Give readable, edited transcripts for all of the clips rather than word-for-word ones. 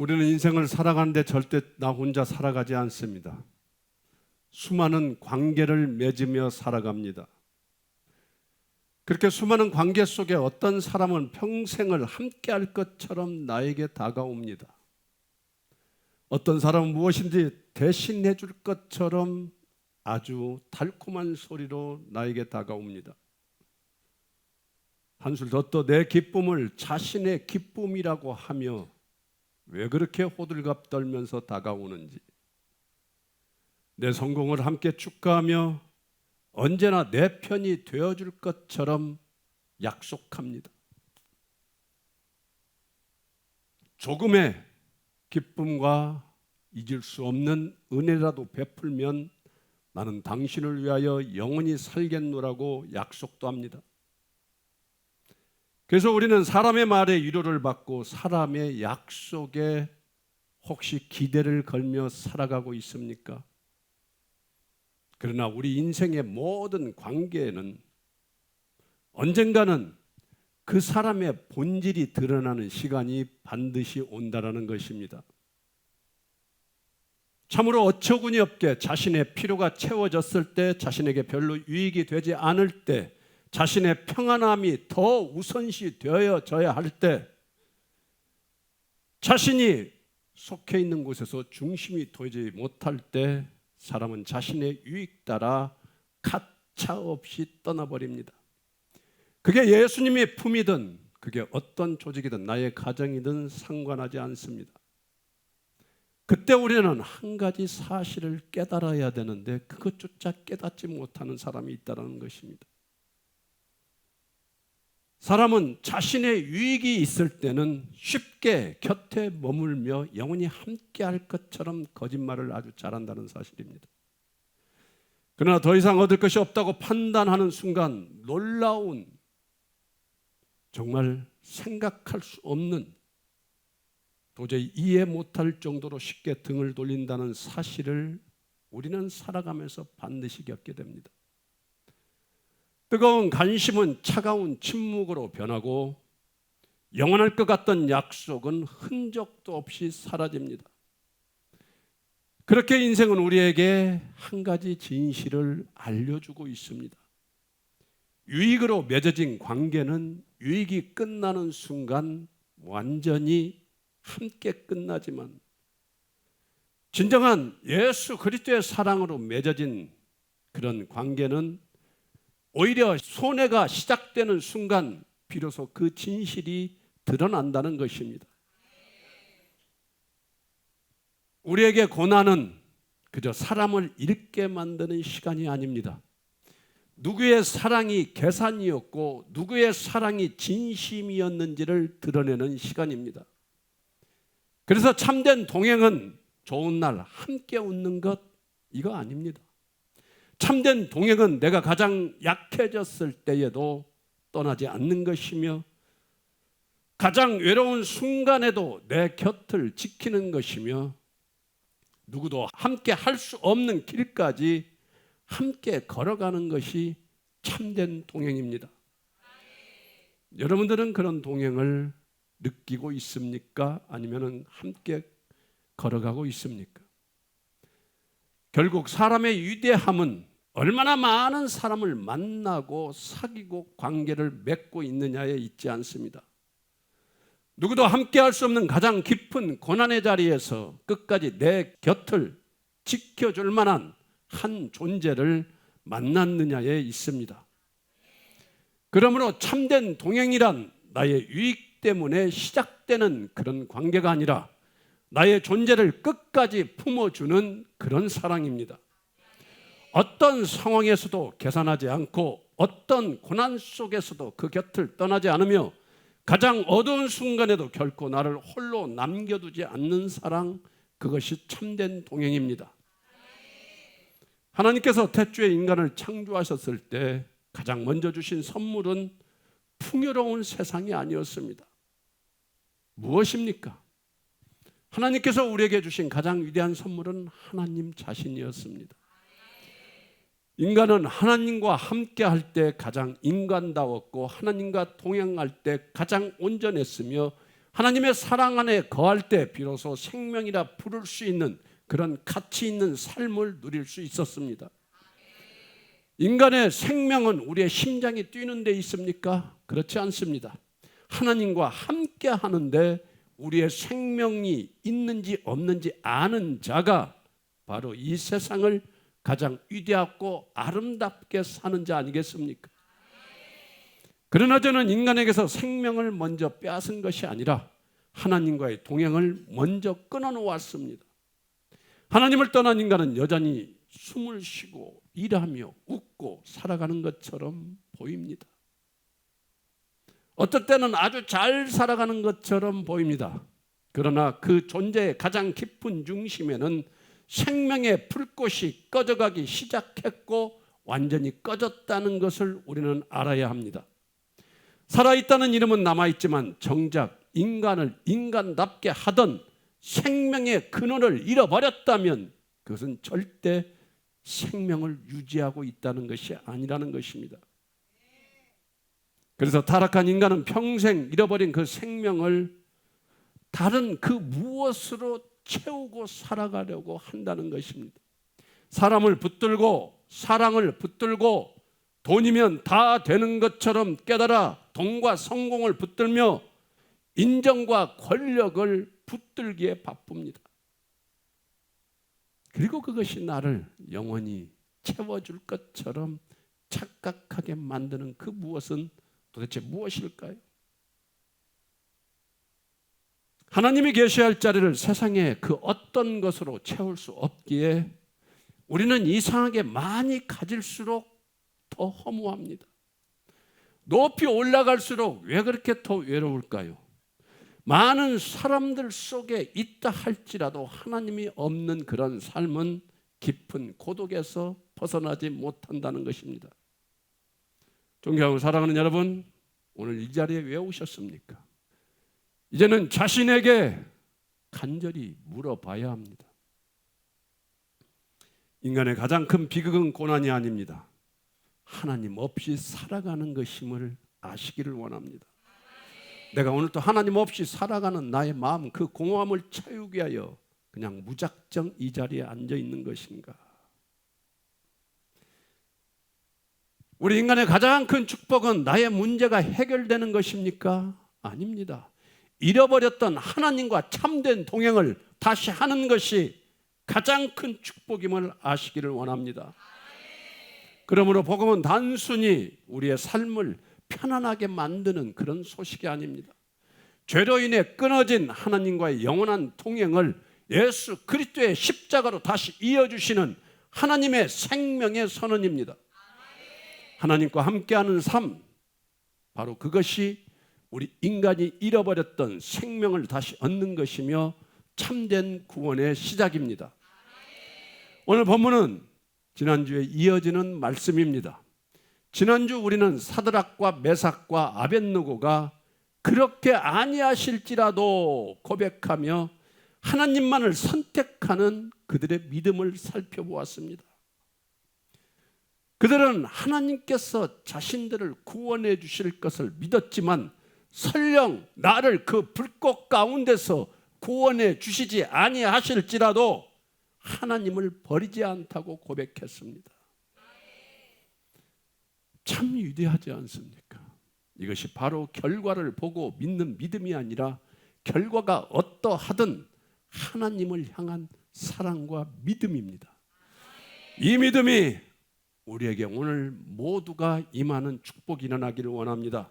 우리는 인생을 살아가는데 절대 나 혼자 살아가지 않습니다. 수많은 관계를 맺으며 살아갑니다. 그렇게 수많은 관계 속에 어떤 사람은 평생을 함께할 것처럼 나에게 다가옵니다. 어떤 사람은 무엇인지 대신해 줄 것처럼 아주 달콤한 소리로 나에게 다가옵니다. 한술 더 떠 내 기쁨을 자신의 기쁨이라고 하며 왜 그렇게 호들갑 떨면서 다가오는지, 내 성공을 함께 축하하며 언제나 내 편이 되어줄 것처럼 약속합니다. 조금의 기쁨과 잊을 수 없는 은혜라도 베풀면 나는 당신을 위하여 영원히 살겠노라고 약속도 합니다. 그래서 우리는 사람의 말에 위로를 받고 사람의 약속에 혹시 기대를 걸며 살아가고 있습니까? 그러나 우리 인생의 모든 관계에는 언젠가는 그 사람의 본질이 드러나는 시간이 반드시 온다라는 것입니다. 참으로 어처구니 없게 자신의 필요가 채워졌을 때, 자신에게 별로 유익이 되지 않을 때, 자신의 평안함이 더 우선시 되어져야 할 때, 자신이 속해 있는 곳에서 중심이 되지 못할 때 사람은 자신의 유익 따라 가차없이 떠나버립니다. 그게 예수님의 품이든 그게 어떤 조직이든 나의 가정이든 상관하지 않습니다. 그때 우리는 한 가지 사실을 깨달아야 되는데 그것조차 깨닫지 못하는 사람이 있다는 것입니다. 사람은 자신의 유익이 있을 때는 쉽게 곁에 머물며 영원히 함께할 것처럼 거짓말을 아주 잘한다는 사실입니다. 그러나 더 이상 얻을 것이 없다고 판단하는 순간 놀라운, 정말 생각할 수 없는, 도저히 이해 못할 정도로 쉽게 등을 돌린다는 사실을 우리는 살아가면서 반드시 겪게 됩니다. 뜨거운 관심은 차가운 침묵으로 변하고 영원할 것 같던 약속은 흔적도 없이 사라집니다. 그렇게 인생은 우리에게 한 가지 진실을 알려주고 있습니다. 유익으로 맺어진 관계는 유익이 끝나는 순간 완전히 함께 끝나지만, 진정한 예수 그리스도의 사랑으로 맺어진 그런 관계는 오히려 손해가 시작되는 순간 비로소 그 진실이 드러난다는 것입니다. 우리에게 고난은 그저 사람을 잃게 만드는 시간이 아닙니다. 누구의 사랑이 계산이었고 누구의 사랑이 진심이었는지를 드러내는 시간입니다. 그래서 참된 동행은 좋은 날 함께 웃는 것, 이거 아닙니다. 참된 동행은 내가 가장 약해졌을 때에도 떠나지 않는 것이며, 가장 외로운 순간에도 내 곁을 지키는 것이며, 누구도 함께 할 수 없는 길까지 함께 걸어가는 것이 참된 동행입니다. 여러분들은 그런 동행을 느끼고 있습니까? 아니면 함께 걸어가고 있습니까? 결국 사람의 위대함은 얼마나 많은 사람을 만나고 사귀고 관계를 맺고 있느냐에 있지 않습니다. 누구도 함께 할 수 없는 가장 깊은 고난의 자리에서 끝까지 내 곁을 지켜줄 만한 한 존재를 만났느냐에 있습니다. 그러므로 참된 동행이란 나의 유익 때문에 시작되는 그런 관계가 아니라 나의 존재를 끝까지 품어주는 그런 사랑입니다. 어떤 상황에서도 계산하지 않고 어떤 고난 속에서도 그 곁을 떠나지 않으며 가장 어두운 순간에도 결코 나를 홀로 남겨두지 않는 사랑, 그것이 참된 동행입니다. 하나님께서 태초에 인간을 창조하셨을 때 가장 먼저 주신 선물은 풍요로운 세상이 아니었습니다. 무엇입니까? 하나님께서 우리에게 주신 가장 위대한 선물은 하나님 자신이었습니다. 인간은 하나님과 함께 할 때 가장 인간다웠고 하나님과 동행할 때 가장 온전했으며 하나님의 사랑 안에 거할 때 비로소 생명이라 부를 수 있는 그런 가치 있는 삶을 누릴 수 있었습니다. 인간의 생명은 우리의 심장이 뛰는 데 있습니까? 그렇지 않습니다. 하나님과 함께 하는데 우리의 생명이 있는지 없는지 아는 자가 바로 이 세상을 가장 위대하고 아름답게 사는 자 아니겠습니까? 그러나 저는 인간에게서 생명을 먼저 빼앗은 것이 아니라 하나님과의 동행을 먼저 끊어놓았습니다. 하나님을 떠난 인간은 여전히 숨을 쉬고 일하며 웃고 살아가는 것처럼 보입니다. 어떨 때는 아주 잘 살아가는 것처럼 보입니다. 그러나 그 존재의 가장 깊은 중심에는 생명의 불꽃이 꺼져가기 시작했고 완전히 꺼졌다는 것을 우리는 알아야 합니다. 살아있다는 이름은 남아있지만 정작 인간을 인간답게 하던 생명의 근원을 잃어버렸다면 그것은 절대 생명을 유지하고 있다는 것이 아니라는 것입니다. 그래서 타락한 인간은 평생 잃어버린 그 생명을 다른 그 무엇으로 채우고 살아가려고 한다는 것입니다. 사람을 붙들고 사랑을 붙들고 돈이면 다 되는 것처럼 깨달아 돈과 성공을 붙들며 인정과 권력을 붙들기에 바쁩니다. 그리고 그것이 나를 영원히 채워줄 것처럼 착각하게 만드는 그 무엇은 도대체 무엇일까요? 하나님이 계셔야 할 자리를 세상에 그 어떤 것으로 채울 수 없기에 우리는 이상하게 많이 가질수록 더 허무합니다. 높이 올라갈수록 왜 그렇게 더 외로울까요? 많은 사람들 속에 있다 할지라도 하나님이 없는 그런 삶은 깊은 고독에서 벗어나지 못한다는 것입니다. 존경하고 사랑하는 여러분, 오늘 이 자리에 왜 오셨습니까? 이제는 자신에게 간절히 물어봐야 합니다. 인간의 가장 큰 비극은 고난이 아닙니다. 하나님 없이 살아가는 것임을 아시기를 원합니다. 내가 오늘 또 하나님 없이 살아가는 나의 마음, 그 공허함을 채우기 위하여 그냥 무작정 이 자리에 앉아 있는 것인가? 우리 인간의 가장 큰 축복은 나의 문제가 해결되는 것입니까? 아닙니다. 잃어버렸던 하나님과 참된 동행을 다시 하는 것이 가장 큰 축복임을 아시기를 원합니다. 그러므로 복음은 단순히 우리의 삶을 편안하게 만드는 그런 소식이 아닙니다. 죄로 인해 끊어진 하나님과의 영원한 동행을 예수 그리스도의 십자가로 다시 이어주시는 하나님의 생명의 선언입니다. 하나님과 함께하는 삶, 바로 그것이 우리 인간이 잃어버렸던 생명을 다시 얻는 것이며 참된 구원의 시작입니다. 오늘 본문은 지난주에 이어지는 말씀입니다. 지난주 우리는 사드락과 메삭과 아벳느고가 그렇게 아니하실지라도 고백하며 하나님만을 선택하는 그들의 믿음을 살펴보았습니다. 그들은 하나님께서 자신들을 구원해 주실 것을 믿었지만 설령 나를 그 불꽃 가운데서 구원해 주시지 아니하실지라도 하나님을 버리지 않다고 고백했습니다. 참 위대하지 않습니까? 이것이 바로 결과를 보고 믿는 믿음이 아니라 결과가 어떠하든 하나님을 향한 사랑과 믿음입니다. 이 믿음이 우리에게 오늘 모두가 임하는 축복이 일어나기를 원합니다.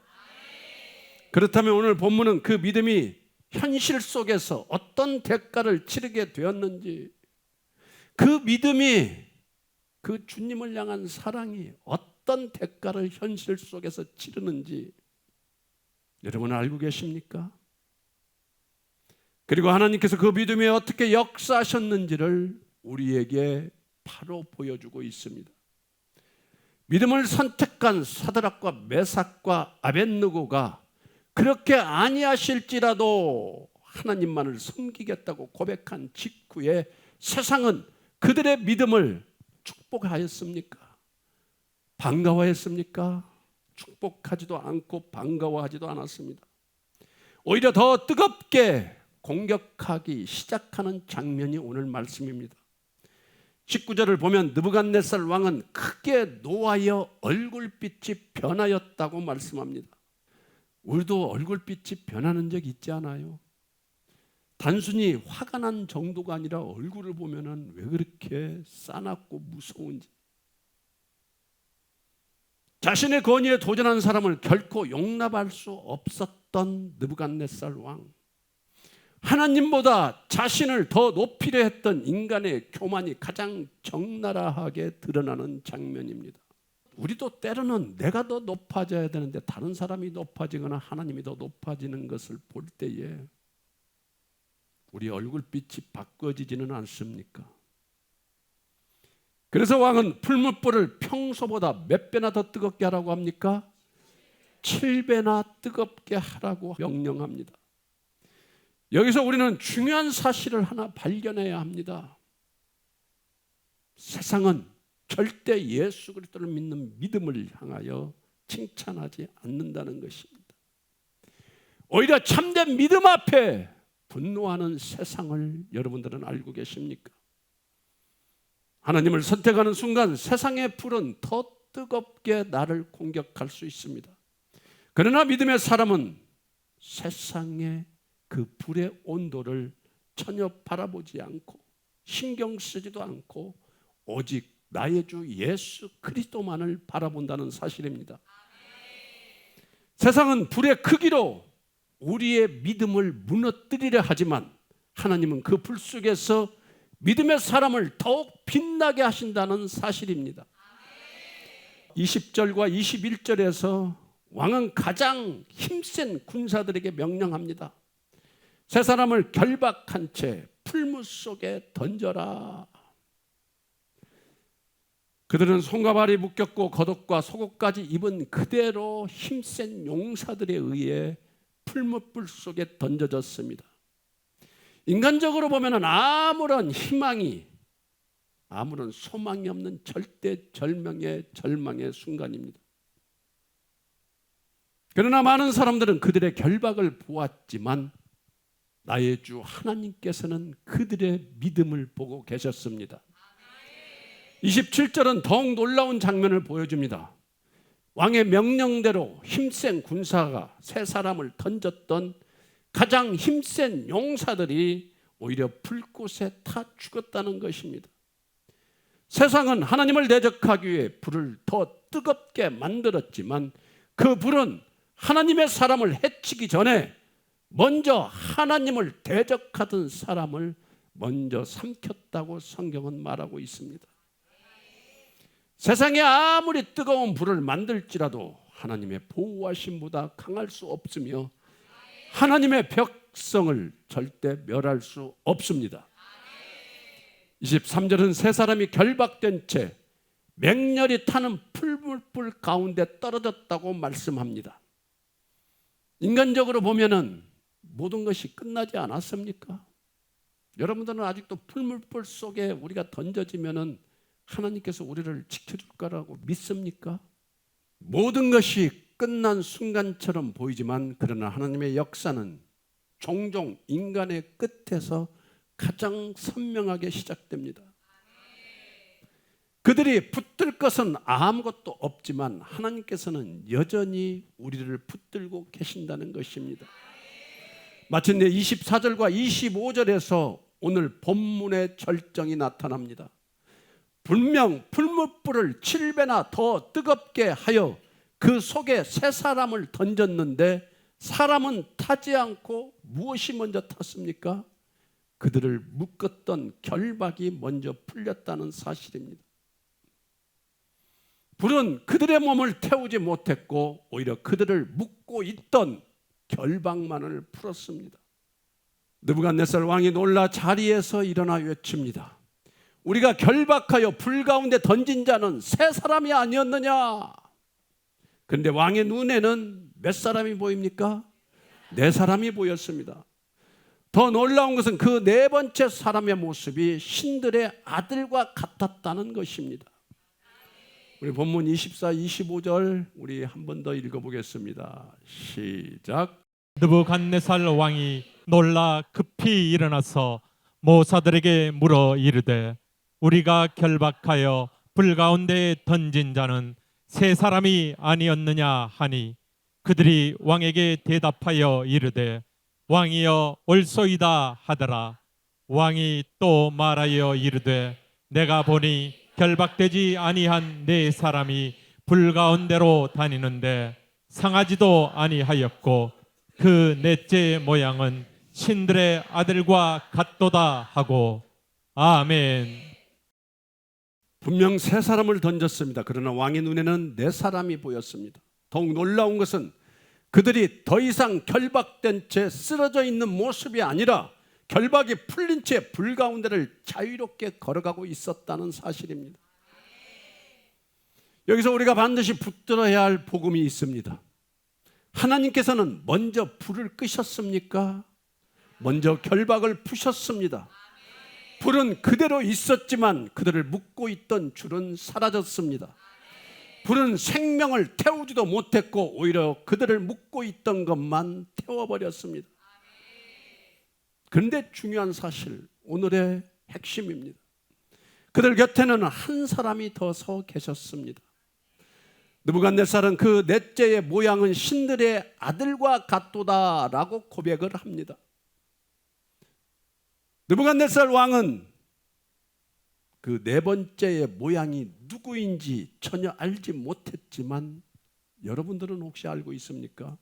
그렇다면 오늘 본문은 그 믿음이 현실 속에서 어떤 대가를 치르게 되었는지, 그 믿음이, 그 주님을 향한 사랑이 어떤 대가를 현실 속에서 치르는지 여러분 알고 계십니까? 그리고 하나님께서 그 믿음에 어떻게 역사하셨는지를 우리에게 바로 보여주고 있습니다. 믿음을 선택한 사드락과 메삭과 아벳느고가 그렇게 아니하실지라도 하나님만을 섬기겠다고 고백한 직후에 세상은 그들의 믿음을 축복하였습니까? 반가워했습니까? 축복하지도 않고 반가워하지도 않았습니다. 오히려 더 뜨겁게 공격하기 시작하는 장면이 오늘 말씀입니다. 19절을 보면 느부갓네살 왕은 크게 노하여 얼굴빛이 변하였다고 말씀합니다. 우리도 얼굴빛이 변하는 적 있지 않아요? 단순히 화가 난 정도가 아니라 얼굴을 보면 왜 그렇게 싸납고 무서운지. 자신의 권위에 도전한 사람을 결코 용납할 수 없었던 느부갓네살 왕. 하나님보다 자신을 더 높이려 했던 인간의 교만이 가장 적나라하게 드러나는 장면입니다. 우리도 때로는 내가 더 높아져야 되는데 다른 사람이 높아지거나 하나님이 더 높아지는 것을 볼 때에 우리 얼굴빛이 바꿔지지는 않습니까? 그래서 왕은 풀무불을 평소보다 몇 배나 더 뜨겁게 하라고 합니까? 7배나 뜨겁게 하라고 명령합니다. 여기서 우리는 중요한 사실을 하나 발견해야 합니다. 세상은 절대 예수 그리스도를 믿는 믿음을 향하여 칭찬하지 않는다는 것입니다. 오히려 참된 믿음 앞에 분노하는 세상을 여러분들은 알고 계십니까? 하나님을 선택하는 순간 세상의 불은 더 뜨겁게 나를 공격할 수 있습니다. 그러나 믿음의 사람은 세상의 그 불의 온도를 전혀 바라보지 않고 신경 쓰지도 않고 오직 나의 주 예수 그리스도만을 바라본다는 사실입니다. 세상은 불의 크기로 우리의 믿음을 무너뜨리려 하지만 하나님은 그 불 속에서 믿음의 사람을 더욱 빛나게 하신다는 사실입니다. 20절과 21절에서 왕은 가장 힘센 군사들에게 명령합니다. 세 사람을 결박한 채 풀무 속에 던져라. 그들은 손과 발이 묶였고 겉옷과 속옷까지 입은 그대로 힘센 용사들에 의해 풀무불 속에 던져졌습니다. 인간적으로 보면 아무런 희망이, 아무런 소망이 없는 절대절명의 절망의 순간입니다. 그러나 많은 사람들은 그들의 결박을 보았지만 나의 주 하나님께서는 그들의 믿음을 보고 계셨습니다. 27절은 더욱 놀라운 장면을 보여줍니다. 왕의 명령대로 힘센 군사가 세 사람을 던졌던 가장 힘센 용사들이 오히려 불꽃에 타 죽었다는 것입니다. 세상은 하나님을 대적하기 위해 불을 더 뜨겁게 만들었지만 그 불은 하나님의 사람을 해치기 전에 먼저 하나님을 대적하던 사람을 먼저 삼켰다고 성경은 말하고 있습니다. 세상에 아무리 뜨거운 불을 만들지라도 하나님의 보호하심보다 강할 수 없으며 하나님의 백성을 절대 멸할 수 없습니다. 23절은 세 사람이 결박된 채 맹렬히 타는 풀무불 가운데 떨어졌다고 말씀합니다. 인간적으로 보면은 모든 것이 끝나지 않았습니까? 여러분들은 아직도 풀무불 속에 우리가 던져지면은 하나님께서 우리를 지켜줄 거라고 믿습니까? 모든 것이 끝난 순간처럼 보이지만 그러나 하나님의 역사는 종종 인간의 끝에서 가장 선명하게 시작됩니다. 그들이 붙들 것은 아무것도 없지만 하나님께서는 여전히 우리를 붙들고 계신다는 것입니다. 마침내 24절과 25절에서 오늘 본문의 절정이 나타납니다. 분명 풀무불을 7배나 더 뜨겁게 하여 그 속에 세 사람을 던졌는데 사람은 타지 않고 무엇이 먼저 탔습니까? 그들을 묶었던 결박이 먼저 풀렸다는 사실입니다. 불은 그들의 몸을 태우지 못했고 오히려 그들을 묶고 있던 결박만을 풀었습니다. 느부갓네살 왕이 놀라 자리에서 일어나 외칩니다. 우리가 결박하여 불 가운데 던진 자는 세 사람이 아니었느냐? 그런데 왕의 눈에는 몇 사람이 보입니까? 네 사람이 보였습니다. 더 놀라운 것은 그 네 번째 사람의 모습이 신들의 아들과 같았다는 것입니다. 우리 본문 24, 25절 우리 한 번 더 읽어보겠습니다. 시작. 느부갓네살 왕이 놀라 급히 일어나서 모사들에게 물어 이르되 우리가 결박하여 불 가운데에 던진 자는 세 사람이 아니었느냐 하니 그들이 왕에게 대답하여 이르되 왕이여 옳소이다 하더라. 왕이 또 말하여 이르되 내가 보니 결박되지 아니한 네 사람이 불 가운데로 다니는데 상하지도 아니하였고 그 넷째의 모양은 신들의 아들과 같도다 하고. 아멘. 분명 세 사람을 던졌습니다. 그러나 왕의 눈에는 네 사람이 보였습니다. 더욱 놀라운 것은 그들이 더 이상 결박된 채 쓰러져 있는 모습이 아니라 결박이 풀린 채 불 가운데를 자유롭게 걸어가고 있었다는 사실입니다. 여기서 우리가 반드시 붙들어야 할 복음이 있습니다. 하나님께서는 먼저 불을 끄셨습니까? 먼저 결박을 푸셨습니다. 불은 그대로 있었지만 그들을 묶고 있던 줄은 사라졌습니다. 불은 생명을 태우지도 못했고 오히려 그들을 묶고 있던 것만 태워버렸습니다. 그런데 중요한 사실, 오늘의 핵심입니다. 그들 곁에는 한 사람이 더 서 계셨습니다. 느부갓네살은 그 넷째의 모양은 신들의 아들과 같도다라고 고백을 합니다. 느부갓네살 왕은 그 네 번째의 모양이 누구인지 전혀 알지 못했지만 여러분들은 혹시 알고 있습니까?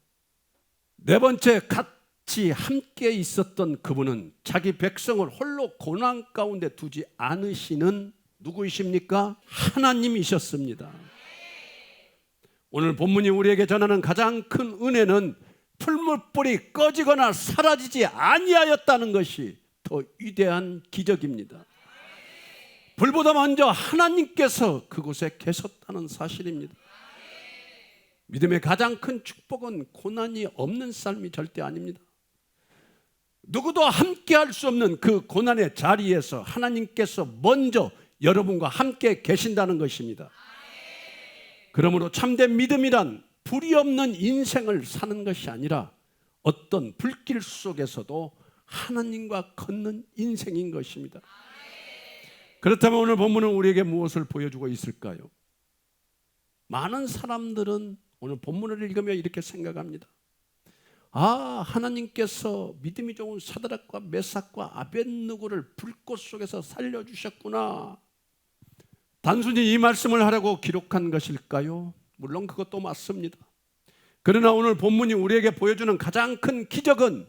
네 번째 같이 함께 있었던 그분은 자기 백성을 홀로 고난 가운데 두지 않으시는 누구이십니까? 하나님이셨습니다. 오늘 본문이 우리에게 전하는 가장 큰 은혜는 풀무불이 꺼지거나 사라지지 아니하였다는 것이 더 위대한 기적입니다. 불보다 먼저 하나님께서 그곳에 계셨다는 사실입니다. 믿음의 가장 큰 축복은 고난이 없는 삶이 절대 아닙니다. 누구도 함께 할 수 없는 그 고난의 자리에서 하나님께서 먼저 여러분과 함께 계신다는 것입니다. 그러므로 참된 믿음이란 불이 없는 인생을 사는 것이 아니라 어떤 불길 속에서도 하나님과 걷는 인생인 것입니다. 그렇다면 오늘 본문은 우리에게 무엇을 보여주고 있을까요? 많은 사람들은 오늘 본문을 읽으며 이렇게 생각합니다. 아, 하나님께서 믿음이 좋은 사드락과 메삭과 아벳느고를 불꽃 속에서 살려주셨구나. 단순히 이 말씀을 하라고 기록한 것일까요? 물론 그것도 맞습니다. 그러나 오늘 본문이 우리에게 보여주는 가장 큰 기적은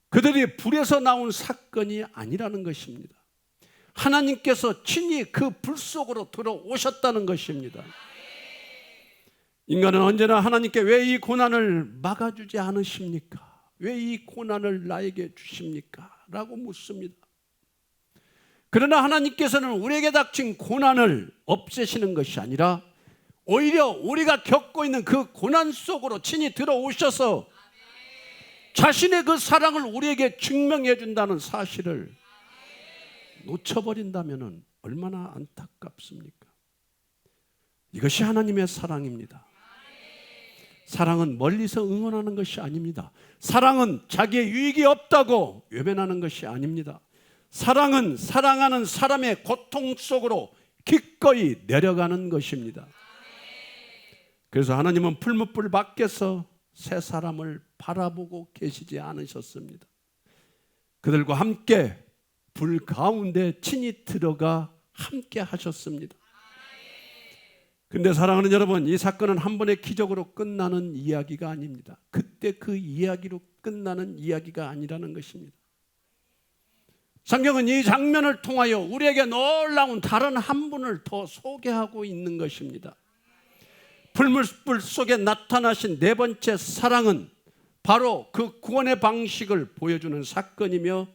그들이 불에서 나온 사건이 아니라는 것입니다. 하나님께서 친히 그 불 속으로 들어오셨다는 것입니다. 인간은 언제나 하나님께 왜 이 고난을 막아주지 않으십니까? 왜 이 고난을 나에게 주십니까? 라고 묻습니다. 그러나 하나님께서는 우리에게 닥친 고난을 없애시는 것이 아니라 오히려 우리가 겪고 있는 그 고난 속으로 친히 들어오셔서 자신의 그 사랑을 우리에게 증명해 준다는 사실을 놓쳐버린다면 얼마나 안타깝습니까? 이것이 하나님의 사랑입니다. 사랑은 멀리서 응원하는 것이 아닙니다. 사랑은 자기의 유익이 없다고 외면하는 것이 아닙니다. 사랑은 사랑하는 사람의 고통 속으로 기꺼이 내려가는 것입니다. 그래서 하나님은 풀무불 밖에서 세 사람을 바라보고 계시지 않으셨습니다. 그들과 함께 불 가운데 친히 들어가 함께 하셨습니다. 근데 사랑하는 여러분, 이 사건은 한 번의 기적으로 끝나는 이야기가 아닙니다. 그때 그 이야기로 끝나는 이야기가 아니라는 것입니다. 성경은 이 장면을 통하여 우리에게 놀라운 다른 한 분을 더 소개하고 있는 것입니다. 풀무불 속에 나타나신 네 번째 사랑은 바로 그 구원의 방식을 보여주는 사건이며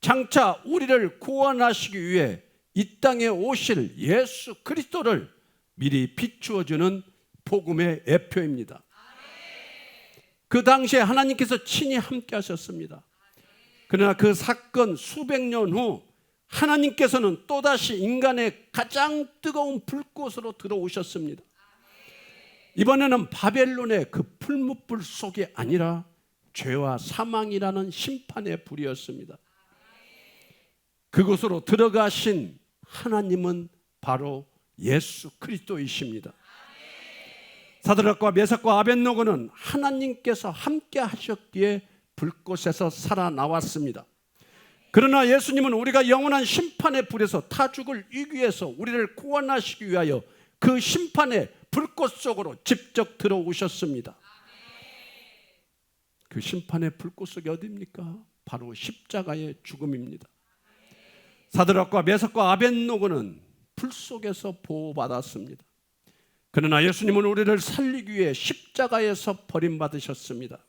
장차 우리를 구원하시기 위해 이 땅에 오실 예수 그리스도를 미리 비추어주는 복음의 예표입니다. 그 당시에 하나님께서 친히 함께 하셨습니다. 그러나 그 사건 수백 년 후 하나님께서는 또다시 인간의 가장 뜨거운 불꽃으로 들어오셨습니다. 이번에는 바벨론의 그 풀무불 속이 아니라 죄와 사망이라는 심판의 불이었습니다. 그곳으로 들어가신 하나님은 바로 예수 그리스도이십니다. 사드락과 메삭과 아벳노고는 하나님께서 함께 하셨기에 불꽃에서 살아나왔습니다. 그러나 예수님은 우리가 영원한 심판의 불에서 타 죽을 위기에서 우리를 구원하시기 위하여 그 심판의 불꽃 속으로 직접 들어오셨습니다. 그 심판의 불꽃 속이 어디입니까? 바로 십자가의 죽음입니다. 사드락과 메삭과 아벳노고는 불 속에서 보호받았습니다. 그러나 예수님은 우리를 살리기 위해 십자가에서 버림받으셨습니다.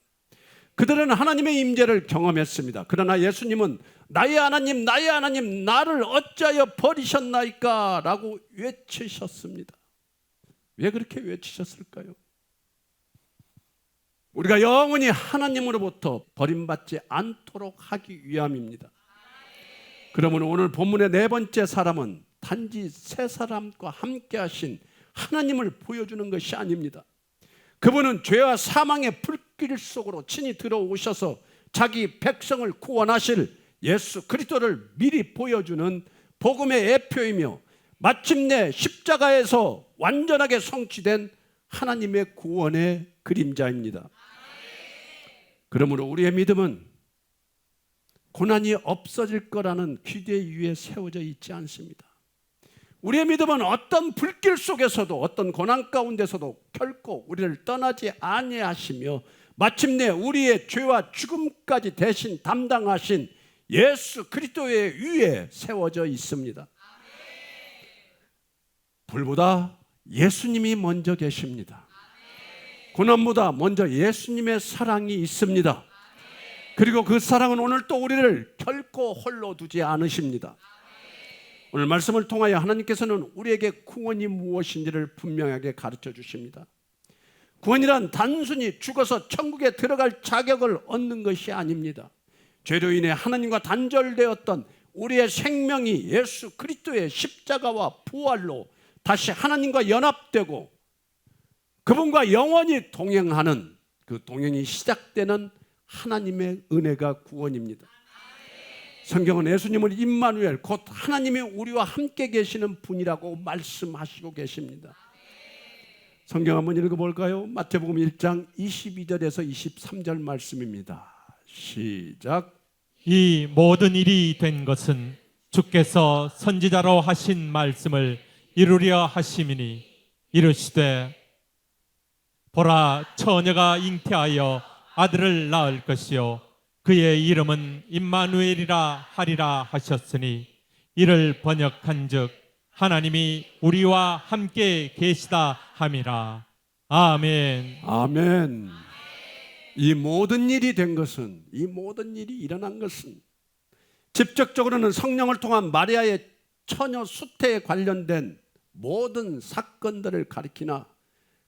그들은 하나님의 임재를 경험했습니다. 그러나 예수님은 나의 하나님, 나의 하나님, 나를 어찌하여 버리셨나이까? 라고 외치셨습니다. 왜 그렇게 외치셨을까요? 우리가 영원히 하나님으로부터 버림받지 않도록 하기 위함입니다. 그러면 오늘 본문의 네 번째 사람은 단지 세 사람과 함께 하신 하나님을 보여주는 것이 아닙니다. 그분은 죄와 사망의 불길 속으로 친히 들어오셔서 자기 백성을 구원하실 예수 그리스도를 미리 보여주는 복음의 예표이며 마침내 십자가에서 완전하게 성취된 하나님의 구원의 그림자입니다. 그러므로 우리의 믿음은 고난이 없어질 거라는 기대 위에 세워져 있지 않습니다. 우리의 믿음은 어떤 불길 속에서도 어떤 고난 가운데서도 결코 우리를 떠나지 아니하시며 마침내 우리의 죄와 죽음까지 대신 담당하신 예수 그리스도의 위에 세워져 있습니다. 불보다 예수님이 먼저 계십니다. 고난보다 먼저 예수님의 사랑이 있습니다. 그리고 그 사랑은 오늘 또 우리를 결코 홀로 두지 않으십니다. 오늘 말씀을 통하여 하나님께서는 우리에게 구원이 무엇인지를 분명하게 가르쳐 주십니다. 구원이란 단순히 죽어서 천국에 들어갈 자격을 얻는 것이 아닙니다. 죄로 인해 하나님과 단절되었던 우리의 생명이 예수 그리스도의 십자가와 부활로 다시 하나님과 연합되고 그분과 영원히 동행하는 그 동행이 시작되는 하나님의 은혜가 구원입니다. 성경은 예수님을 임마누엘 곧 하나님이 우리와 함께 계시는 분이라고 말씀하시고 계십니다. 성경 한번 읽어볼까요? 마태복음 1장 22절에서 23절 말씀입니다. 시작. 이 모든 일이 된 것은 주께서 선지자로 하신 말씀을 이루려 하심이니 이르시되 보라 처녀가 잉태하여 아들을 낳을 것이요 그의 이름은 임마누엘이라 하리라 하셨으니 이를 번역한즉 하나님이 우리와 함께 계시다 함이라. 아멘. 아멘. 이 모든 일이 된 것은, 이 모든 일이 일어난 것은 직접적으로는 성령을 통한 마리아의 처녀 수태에 관련된 모든 사건들을 가리키나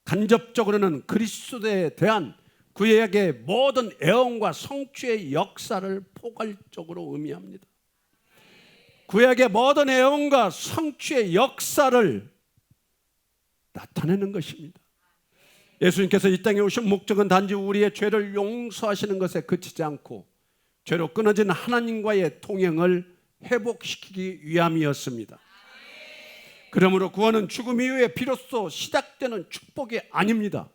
간접적으로는 그리스도에 대한 그에게 모든 애원과 성취의 역사를 포괄적으로 의미합니다. 그에게 모든 애원과 성취의 역사를 나타내는 것입니다. 예수님께서 이 땅에 오신 목적은 단지 우리의 죄를 용서하시는 것에 그치지 않고 죄로 끊어진 하나님과의 동행을 회복시키기 위함이었습니다. 그러므로 구원은 죽음 이후에 비로소 시작되는 축복이 아닙니다.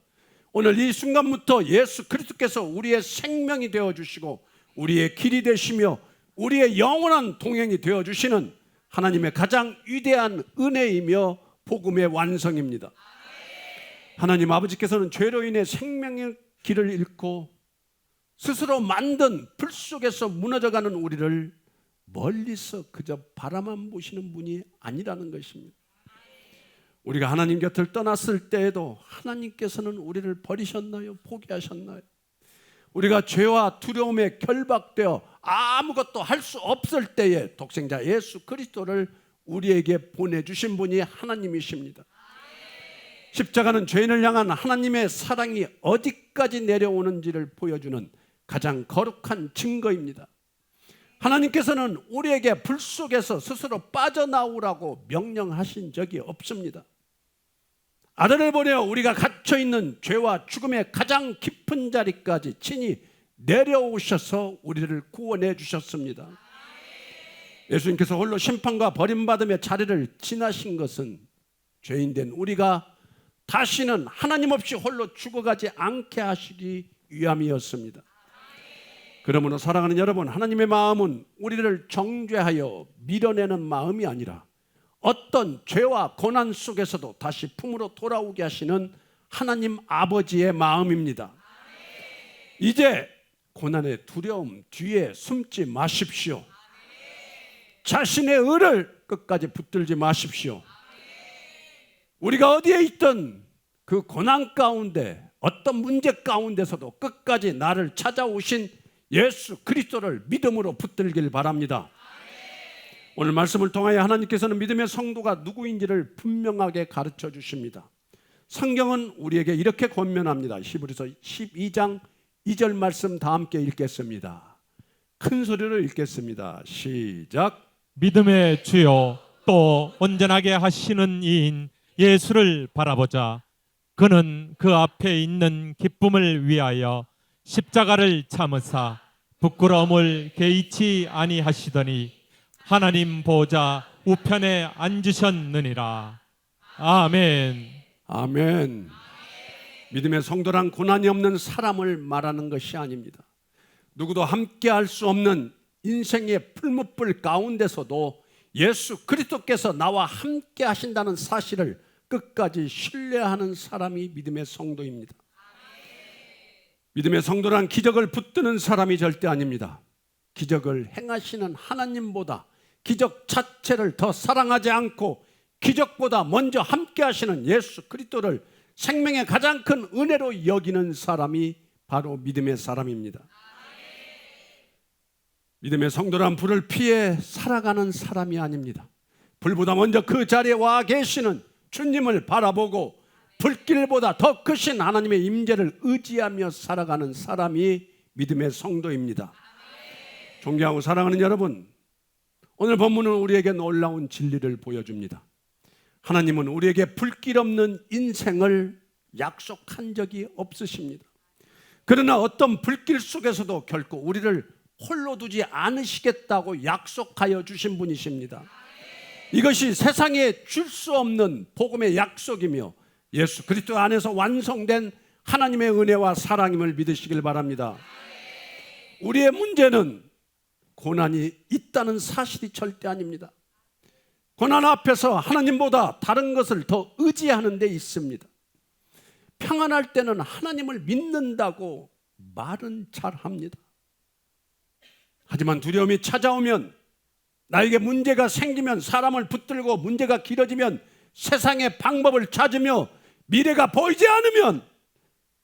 오늘 이 순간부터 예수 그리스도께서 우리의 생명이 되어주시고 우리의 길이 되시며 우리의 영원한 동행이 되어주시는 하나님의 가장 위대한 은혜이며 복음의 완성입니다. 하나님 아버지께서는 죄로 인해 생명의 길을 잃고 스스로 만든 불 속에서 무너져가는 우리를 멀리서 그저 바라만 보시는 분이 아니라는 것입니다. 우리가 하나님 곁을 떠났을 때에도 하나님께서는 우리를 버리셨나요? 포기하셨나요? 우리가 죄와 두려움에 결박되어 아무것도 할 수 없을 때에 독생자 예수 그리스도를 우리에게 보내주신 분이 하나님이십니다. 십자가는 죄인을 향한 하나님의 사랑이 어디까지 내려오는지를 보여주는 가장 거룩한 증거입니다. 하나님께서는 우리에게 불 속에서 스스로 빠져나오라고 명령하신 적이 없습니다. 아들을 보내어 우리가 갇혀있는 죄와 죽음의 가장 깊은 자리까지 친히 내려오셔서 우리를 구원해 주셨습니다. 예수님께서 홀로 심판과 버림받음의 자리를 지나신 것은 죄인된 우리가 다시는 하나님 없이 홀로 죽어가지 않게 하시기 위함이었습니다. 그러므로 사랑하는 여러분, 하나님의 마음은 우리를 정죄하여 밀어내는 마음이 아니라 어떤 죄와 고난 속에서도 다시 품으로 돌아오게 하시는 하나님 아버지의 마음입니다. 이제 고난의 두려움 뒤에 숨지 마십시오. 자신의 의를 끝까지 붙들지 마십시오. 우리가 어디에 있든 그 고난 가운데 어떤 문제 가운데서도 끝까지 나를 찾아오신 예수 그리스도를 믿음으로 붙들길 바랍니다. 오늘 말씀을 통하여 하나님께서는 믿음의 성도가 누구인지를 분명하게 가르쳐 주십니다. 성경은 우리에게 이렇게 권면합니다. 히브리서 12장 2절 말씀 다 함께 읽겠습니다. 큰 소리로 읽겠습니다. 시작. 믿음의 주요 또 온전하게 하시는 이인 예수를 바라보자. 그는 그 앞에 있는 기쁨을 위하여 십자가를 참으사 부끄러움을 개의치 아니하시더니 하나님 보좌 우편에 앉으셨느니라. 아멘. 아멘. 믿음의 성도란 고난이 없는 사람을 말하는 것이 아닙니다. 누구도 함께 할 수 없는 인생의 풀무불 가운데서도 예수 그리스도께서 나와 함께 하신다는 사실을 끝까지 신뢰하는 사람이 믿음의 성도입니다. 믿음의 성도란 기적을 붙드는 사람이 절대 아닙니다. 기적을 행하시는 하나님보다 기적 자체를 더 사랑하지 않고 기적보다 먼저 함께 하시는 예수 그리스도를 생명의 가장 큰 은혜로 여기는 사람이 바로 믿음의 사람입니다. 믿음의 성도란 불을 피해 살아가는 사람이 아닙니다. 불보다 먼저 그 자리에 와 계시는 주님을 바라보고 불길보다 더 크신 하나님의 임재를 의지하며 살아가는 사람이 믿음의 성도입니다. 존경하고 사랑하는 여러분, 오늘 본문은 우리에게 놀라운 진리를 보여줍니다. 하나님은 우리에게 불길 없는 인생을 약속한 적이 없으십니다. 그러나 어떤 불길 속에서도 결코 우리를 홀로 두지 않으시겠다고 약속하여 주신 분이십니다. 이것이 세상에 줄 수 없는 복음의 약속이며 예수 그리스도 안에서 완성된 하나님의 은혜와 사랑임을 믿으시길 바랍니다. 우리의 문제는 고난이 있다는 사실이 절대 아닙니다. 고난 앞에서 하나님보다 다른 것을 더 의지하는 데 있습니다. 평안할 때는 하나님을 믿는다고 말은 잘합니다. 하지만 두려움이 찾아오면, 나에게 문제가 생기면, 사람을 붙들고 문제가 길어지면, 세상의 방법을 찾으며 미래가 보이지 않으면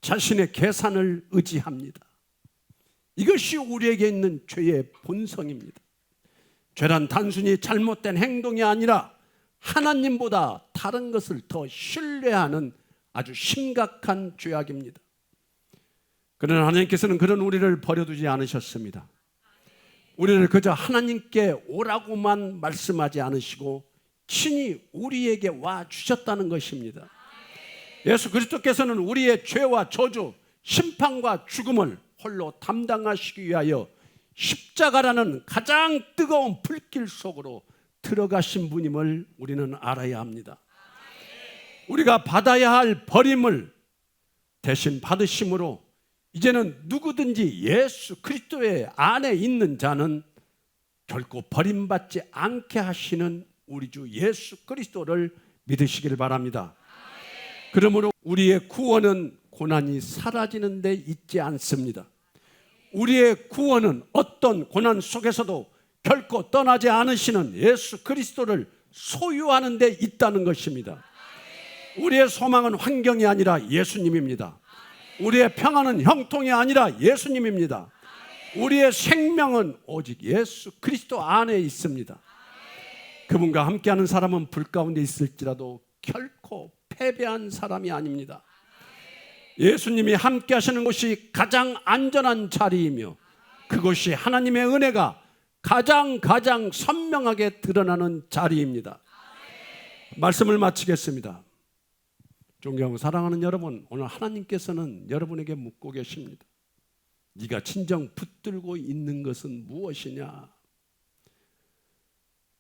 자신의 계산을 의지합니다. 이것이 우리에게 있는 죄의 본성입니다. 죄란 단순히 잘못된 행동이 아니라 하나님보다 다른 것을 더 신뢰하는 아주 심각한 죄악입니다. 그러나 하나님께서는 그런 우리를 버려두지 않으셨습니다. 우리를 그저 하나님께 오라고만 말씀하지 않으시고 친히 우리에게 와 주셨다는 것입니다. 예수 그리스도께서는 우리의 죄와 저주, 심판과 죽음을 홀로 담당하시기 위하여 십자가라는 가장 뜨거운 불길 속으로 들어가신 분임을 우리는 알아야 합니다. 우리가 받아야 할 버림을 대신 받으심으로 이제는 누구든지 예수 그리스도의 안에 있는 자는 결코 버림받지 않게 하시는 우리 주 예수 그리스도를 믿으시길 바랍니다. 그러므로 우리의 구원은 고난이 사라지는 데 있지 않습니다. 우리의 구원은 어떤 고난 속에서도 결코 떠나지 않으시는 예수 그리스도를 소유하는 데 있다는 것입니다. 우리의 소망은 환경이 아니라 예수님입니다. 우리의 평안은 형통이 아니라 예수님입니다. 우리의 생명은 오직 예수 그리스도 안에 있습니다. 그분과 함께하는 사람은 불 가운데 있을지라도 결코 패배한 사람이 아닙니다. 예수님이 함께 하시는 곳이 가장 안전한 자리이며 그것이 하나님의 은혜가 가장 선명하게 드러나는 자리입니다. 말씀을 마치겠습니다. 존경하고 사랑하는 여러분, 오늘 하나님께서는 여러분에게 묻고 계십니다. 네가 진정 붙들고 있는 것은 무엇이냐?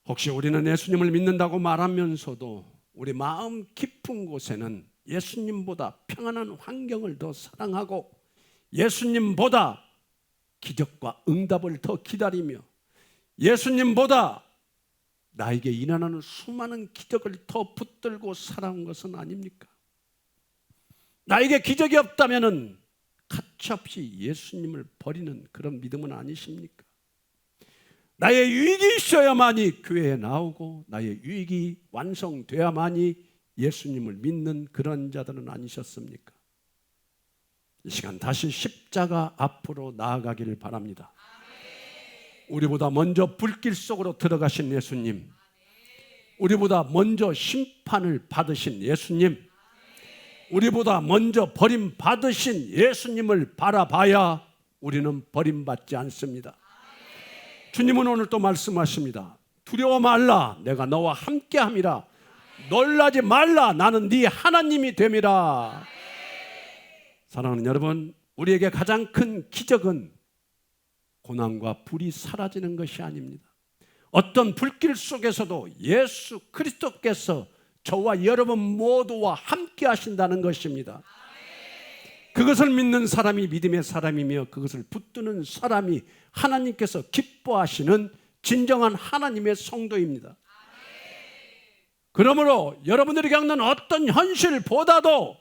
혹시 우리는 예수님을 믿는다고 말하면서도 우리 마음 깊은 곳에는 예수님보다 평안한 환경을 더 사랑하고 예수님보다 기적과 응답을 더 기다리며 예수님보다 나에게 일어나는 수많은 기적을 더 붙들고 살아온 것은 아닙니까? 나에게 기적이 없다면 가차없이 예수님을 버리는 그런 믿음은 아니십니까? 나의 유익이 있어야만이 교회에 나오고 나의 유익이 완성돼야만이 예수님을 믿는 그런 자들은 아니셨습니까? 이 시간 다시 십자가 앞으로 나아가기를 바랍니다. 우리보다 먼저 불길 속으로 들어가신 예수님, 우리보다 먼저 심판을 받으신 예수님, 우리보다 먼저 버림받으신 예수님을 바라봐야 우리는 버림받지 않습니다. 주님은 오늘 또 말씀하십니다. 두려워 말라, 내가 너와 함께함이라. 놀라지 말라, 나는 네 하나님이 됨이라. 사랑하는 여러분, 우리에게 가장 큰 기적은 고난과 불이 사라지는 것이 아닙니다. 어떤 불길 속에서도 예수 그리스도께서 저와 여러분 모두와 함께 하신다는 것입니다. 그것을 믿는 사람이 믿음의 사람이며 그것을 붙드는 사람이 하나님께서 기뻐하시는 진정한 하나님의 성도입니다. 그러므로 여러분들이 겪는 어떤 현실보다도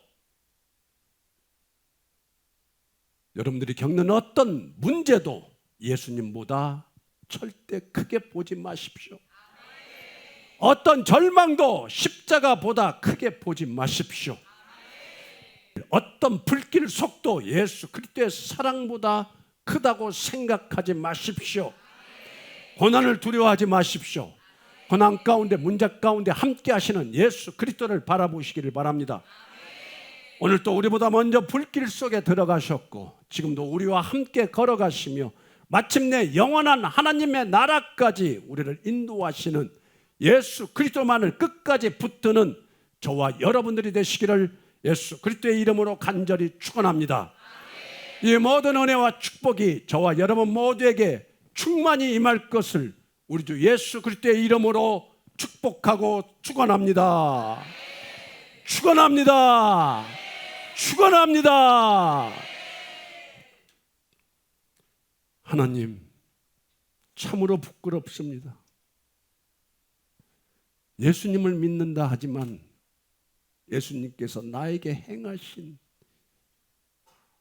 여러분들이 겪는 어떤 문제도 예수님보다 절대 크게 보지 마십시오. 어떤 절망도 십자가보다 크게 보지 마십시오. 어떤 불길 속도 예수 그리스도의 사랑보다 크다고 생각하지 마십시오. 고난을 두려워하지 마십시오. 고난 가운데 문제 가운데 함께 하시는 예수 그리스도를 바라보시기를 바랍니다. 오늘 또 우리보다 먼저 불길 속에 들어가셨고 지금도 우리와 함께 걸어가시며 마침내 영원한 하나님의 나라까지 우리를 인도하시는 예수 그리스도만을 끝까지 붙드는 저와 여러분들이 되시기를 예수 그리스도의 이름으로 간절히 축원합니다. 이 모든 은혜와 축복이 저와 여러분 모두에게 충만히 임할 것을 우리 주 예수 그리스도의 이름으로 축복하고 축원합니다. 축원합니다. 축원합니다. 하나님, 참으로 부끄럽습니다. 예수님을 믿는다 하지만 예수님께서 나에게 행하신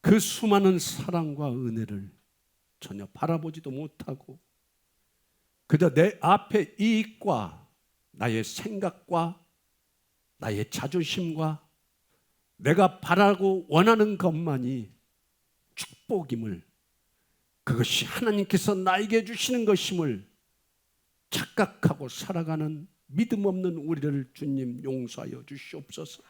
그 수많은 사랑과 은혜를 전혀 바라보지도 못하고 그저 내 앞의 이익과 나의 생각과 나의 자존심과 내가 바라고 원하는 것만이 축복임을, 그것이 하나님께서 나에게 주시는 것임을 착각하고 살아가는 믿음 없는 우리를 주님 용서하여 주시옵소서.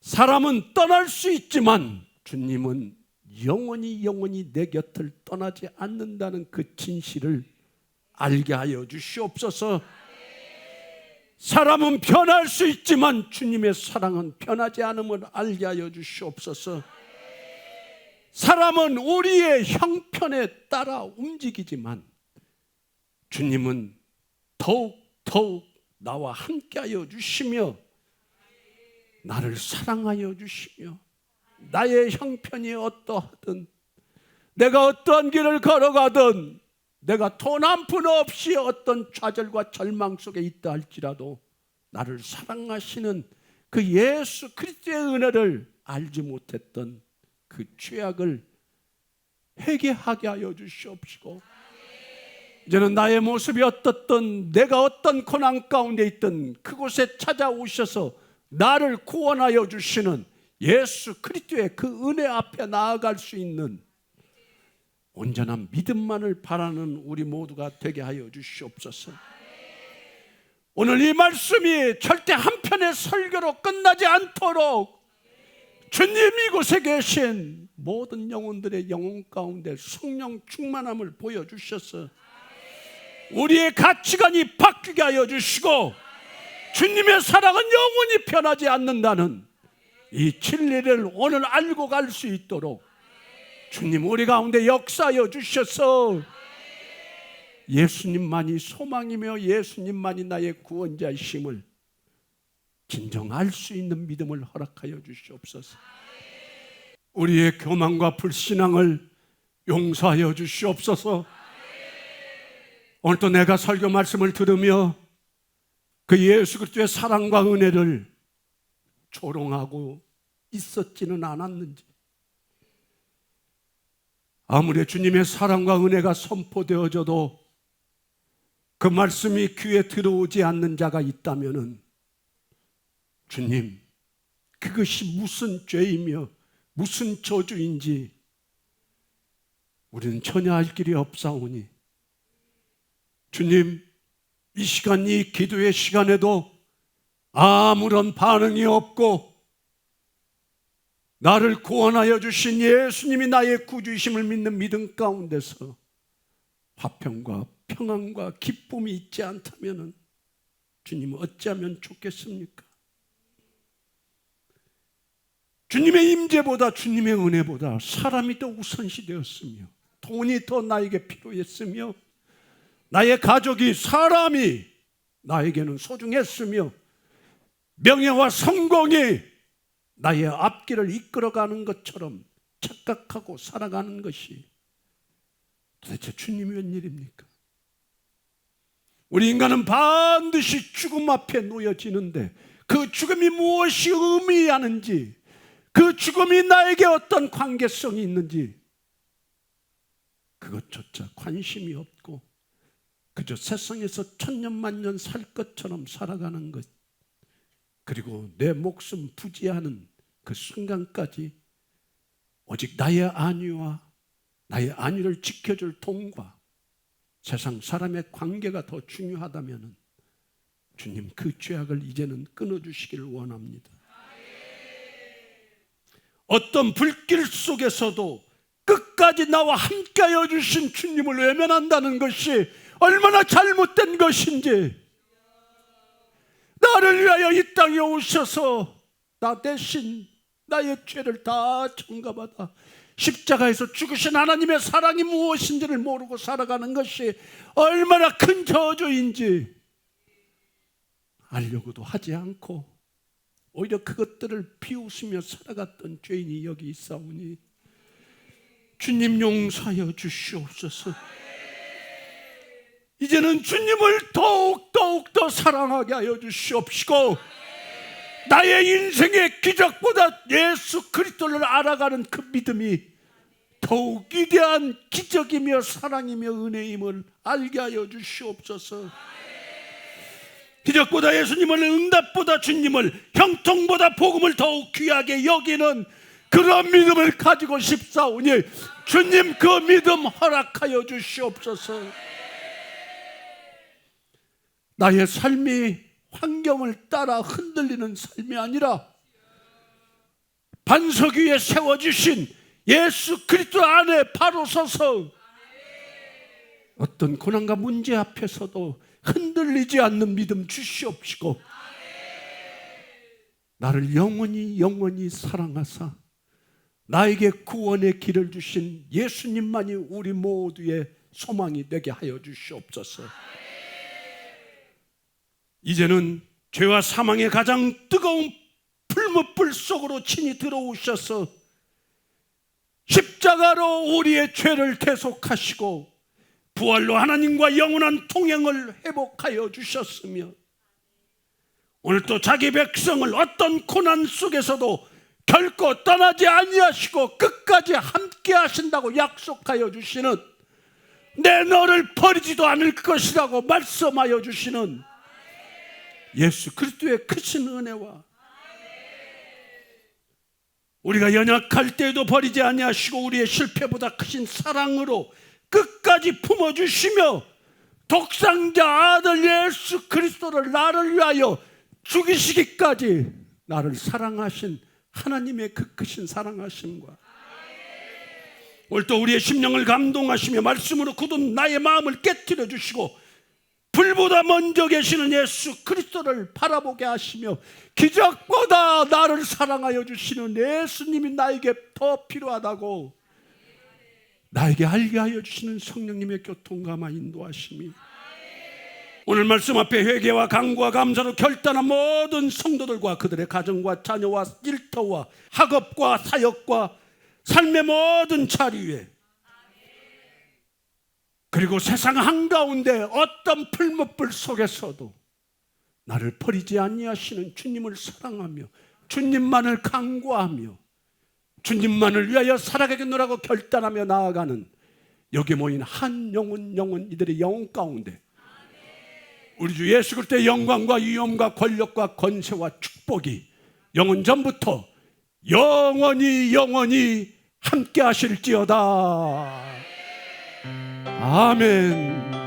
사람은 떠날 수 있지만 주님은 영원히 내 곁을 떠나지 않는다는 그 진실을 알게 하여 주시옵소서. 사람은 변할 수 있지만 주님의 사랑은 변하지 않음을 알게 하여 주시옵소서. 사람은 우리의 형편에 따라 움직이지만 주님은 더욱 나와 함께하여 주시며 나를 사랑하여 주시며 나의 형편이 어떠하든 내가 어떠한 길을 걸어가든 내가 돈 한 푼 없이 어떤 좌절과 절망 속에 있다 할지라도 나를 사랑하시는 그 예수 그리스도의 은혜를 알지 못했던 그 죄악을 회개하게 하여 주시옵시고 이제는 나의 모습이 어떻든 내가 어떤 고난 가운데 있든 그곳에 찾아오셔서 나를 구원하여 주시는 예수 그리스도의 그 은혜 앞에 나아갈 수 있는 온전한 믿음만을 바라는 우리 모두가 되게 하여 주시옵소서. 오늘 이 말씀이 절대 한편의 설교로 끝나지 않도록 주님 이곳에 계신 모든 영혼들의 영혼 가운데 성령 충만함을 보여주셔서 우리의 가치관이 바뀌게 하여 주시고 주님의 사랑은 영원히 변하지 않는다는 이 진리를 오늘 알고 갈 수 있도록 주님 우리 가운데 역사하여 주셔서 예수님만이 소망이며 예수님만이 나의 구원자이심을 진정 알 수 있는 믿음을 허락하여 주시옵소서. 우리의 교만과 불신앙을 용서하여 주시옵소서. 오늘도 내가 설교 말씀을 들으며 그 예수 그리스도의 사랑과 은혜를 조롱하고 있었지는 않았는지, 아무리 주님의 사랑과 은혜가 선포되어져도 그 말씀이 귀에 들어오지 않는 자가 있다면은 주님, 그것이 무슨 죄이며 무슨 저주인지 우리는 전혀 알 길이 없사오니 주님, 이 시간, 이 기도의 시간에도 아무런 반응이 없고 나를 구원하여 주신 예수님이 나의 구주이심을 믿는 믿음 가운데서 화평과 평안과 기쁨이 있지 않다면 주님 어찌하면 좋겠습니까? 주님의 임재보다, 주님의 은혜보다 사람이 더 우선시 되었으며 돈이 더 나에게 필요했으며 나의 가족이, 사람이 나에게는 소중했으며 명예와 성공이 나의 앞길을 이끌어가는 것처럼 착각하고 살아가는 것이 도대체 주님이 웬일입니까? 우리 인간은 반드시 죽음 앞에 놓여지는데 그 죽음이 무엇이 의미하는지, 그 죽음이 나에게 어떤 관계성이 있는지 그것조차 관심이 없고 그저 세상에서 천년만년 살 것처럼 살아가는 것, 그리고 내 목숨 부지하는 그 순간까지 오직 나의 안위와 나의 안위를 지켜줄 돈과 세상 사람의 관계가 더 중요하다면 주님, 그 죄악을 이제는 끊어주시기를 원합니다. 어떤 불길 속에서도 끝까지 나와 함께하여 주신 주님을 외면한다는 것이 얼마나 잘못된 것인지, 나를 위하여 이 땅에 오셔서 나 대신 나의 죄를 다 전가받아 십자가에서 죽으신 하나님의 사랑이 무엇인지를 모르고 살아가는 것이 얼마나 큰 저주인지 알려고도 하지 않고 오히려 그것들을 비웃으며 살아갔던 죄인이 여기 있사오니 주님 용서하여 주시옵소서. 이제는 주님을 더욱 더 사랑하게 하여 주시옵시고 나의 인생의 기적보다 예수 그리스도를 알아가는 그 믿음이 더욱 위대한 기적이며 사랑이며 은혜임을 알게 하여 주시옵소서. 기적보다 예수님을, 응답보다 주님을, 형통보다 복음을 더욱 귀하게 여기는 그런 믿음을 가지고 싶사오니 주님, 그 믿음 허락하여 주시옵소서. 나의 삶이 환경을 따라 흔들리는 삶이 아니라 반석 위에 세워주신 예수 그리스도 안에 바로 서서 어떤 고난과 문제 앞에서도 흔들리지 않는 믿음 주시옵시고 나를 영원히 사랑하사 나에게 구원의 길을 주신 예수님만이 우리 모두의 소망이 되게 하여 주시옵소서. 이제는 죄와 사망의 가장 뜨거운 풀무불 속으로 친히 들어오셔서 십자가로 우리의 죄를 대속하시고 부활로 하나님과 영원한 통행을 회복하여 주셨으며 오늘 또 자기 백성을 어떤 고난 속에서도 결코 떠나지 아니하시고 끝까지 함께 하신다고 약속하여 주시는, 내 너를 버리지도 않을 것이라고 말씀하여 주시는 예수 그리스도의 크신 은혜와 우리가 연약할 때에도 버리지 아니하시고 우리의 실패보다 크신 사랑으로 끝까지 품어주시며 독생자 아들 예수 그리스도를 나를 위하여 죽이시기까지 나를 사랑하신 하나님의 그 크신 사랑하심과 오늘 또 우리의 심령을 감동하시며 말씀으로 굳은 나의 마음을 깨뜨려 주시고 불보다 먼저 계시는 예수 그리스도를 바라보게 하시며 기적보다 나를 사랑하여 주시는 예수님이 나에게 더 필요하다고 나에게 알게 하여 주시는 성령님의 교통감화 인도하심이 오늘 말씀 앞에 회개와 간구와 감사로 결단한 모든 성도들과 그들의 가정과 자녀와 일터와 학업과 사역과 삶의 모든 자리에 그리고 세상 한가운데 어떤 풀무불 속에서도 나를 버리지 아니하시는 주님을 사랑하며 주님만을 간구하며 주님만을 위하여 살아가겠노라고 결단하며 나아가는 여기 모인 한 영혼 이들의 영혼 가운데 우리 주 예수 그리스도의 영광과 위엄과 권력과 권세와 축복이 영원 전부터 영원히 함께 하실지어다. 아멘.